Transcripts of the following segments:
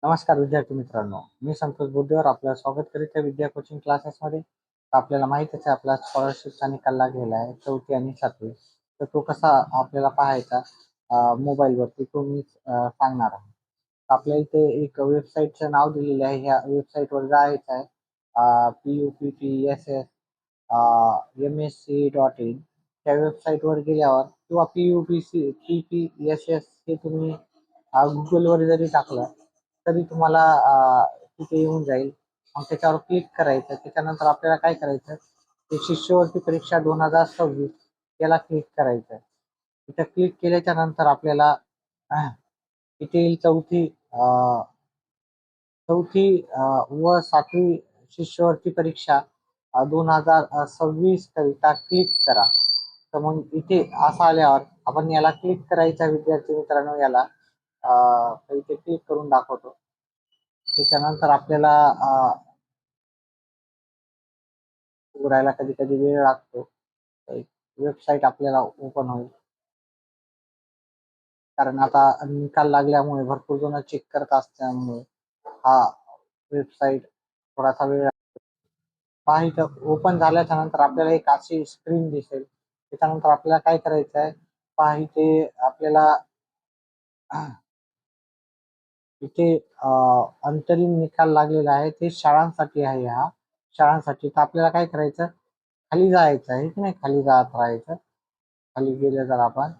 नमस्कार विद्यार्थी मित्रांनो, मी संतोष बुद्धेवर आपलं स्वागत करीत आहे विद्या कोचिंग क्लासेसमध्ये. आपल्याला माहितीच आहे आपला स्कॉलरशिपचा निकाल लागलेला आहे 4थी आणि 7वी. तर तो कसा आपल्याला पाहायचा मोबाईलवरती तो मी सांगणार आहे. आपल्या इथे एक वेबसाईटचं नाव दिलेलं आहे. ह्या वेबसाईटवर जायचं आहे. PUPPSS-MSc.in त्या वेबसाईटवर गेल्यावर किंवा PUPPSS हे तुम्ही गुगलवर जरी टाकलं तरी तुम्हाला तिथे येऊन जाईल. मग त्याच्यावर क्लिक करायचं. त्याच्यानंतर आपल्याला काय करायचं, ते शिष्यवृत्ती परीक्षा 2026 याला क्लिक करायचं. तिथं क्लिक केल्याच्या नंतर आपल्याला इथे येईल चौथी व 7वी शिष्यवृत्ती परीक्षा 2026 करिता क्लिक करा. तर मग इथे असं आल्यावर आपण याला क्लिक करायचा विद्यार्थी मित्रांनो. याला इथे क्लिक करून दाखवतो. त्याच्यानंतर आपल्याला उघडायला कधी कधी वेळ लागतो. वेबसाईट आपल्याला ओपन होईल, कारण आता निकाल लागल्यामुळे भरपूर जण चेक करत असल्यामुळे हा वेबसाईट थोडासा वेळ पहा. इथं ओपन झाल्याच्या नंतर आपल्याला एक अशी स्क्रीन दिसेल. त्याच्यानंतर आपल्याला काय करायचं आहे, पहा इथे आपल्याला इथे अंतरिम निकाल लागलेला आहे. ते शाळांसाठी आहे. हा शाळांसाठी. तर आपल्याला काय करायचं, खाली जायचं आहे की नाही, खाली जात राहायचं. खाली गेलं जर आपण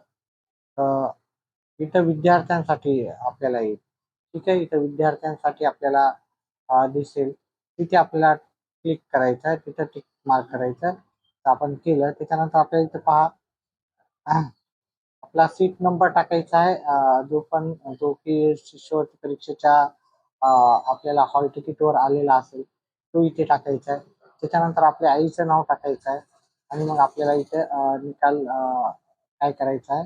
तर इथं विद्यार्थ्यांसाठी आपल्याला येईल. ठीक आहे. इथं विद्यार्थ्यांसाठी आपल्याला दिसेल. तिथे आपल्याला क्लिक करायचं आहे. तिथं टिक मार्क करायचं. तर आपण केलं. त्याच्यानंतर आपल्याला इथं पहा आपला सीट नंबर टाकायचा आहे. जो की शिष्यवृत्ती परीक्षेच्या आपल्याला हॉल तिकीटवर आलेला असेल तो इथे टाकायचा आहे. त्याच्यानंतर आपल्या आईचं नाव टाकायचं आहे आणि मग आपल्याला इथे निकाल काय करायचा आहे,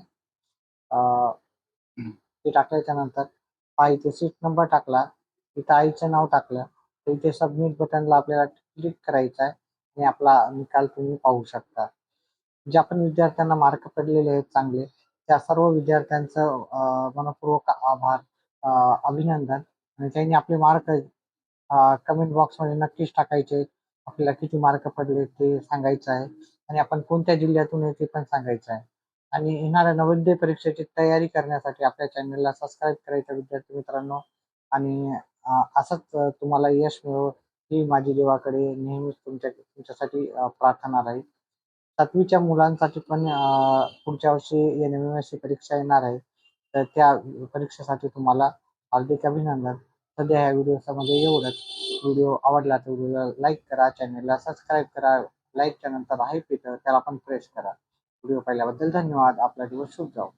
ते टाकल्याच्या नंतर पहा इथे सीट नंबर टाकला, इथं आईचं नाव टाकलं, तर इथे सबमिट बटनला आपल्याला क्लिक करायचं आहे आणि आपला निकाल तुम्ही पाहू शकता. ज्या पण विद्यार्थ्यांना मार्क पडलेले आहेत चांगले, त्या सर्व विद्यार्थ्यांचं मनपूर्वक आभार, अभिनंदन. आणि त्यांनी आपले मार्क कमेंट बॉक्समध्ये नक्कीच टाकायचे. आपल्याला किती मार्क पडले ते सांगायचं आहे आणि आपण कोणत्या जिल्ह्यातून आहे ते पण सांगायचं आहे. आणि येणाऱ्या नवोदय परीक्षेची तयारी करण्यासाठी आपल्या चॅनलला सबस्क्राईब करायचं विद्यार्थी मित्रांनो. आणि असंच तुम्हाला यश मिळो ही माझी देवाकडे नेहमीच तुमच्यासाठी प्रार्थना राहील. 7वीच्या मुलांसाठी पण पुढच्या वर्षी NMMSची परीक्षा येणार आहे. तर त्या परीक्षेसाठी तुम्हाला हार्दिक अभिनंदन. सध्या ह्या व्हिडिओमध्ये एवढंच. व्हिडिओ आवडला तर व्हिडिओला लाईक करा, चॅनलला सबस्क्राईब करा. लाईकच्या नंतर आहे तिथं त्याला पण प्रेस करा. व्हिडिओ पाहिल्याबद्दल धन्यवाद. आपला दिवस शुभ जाओ.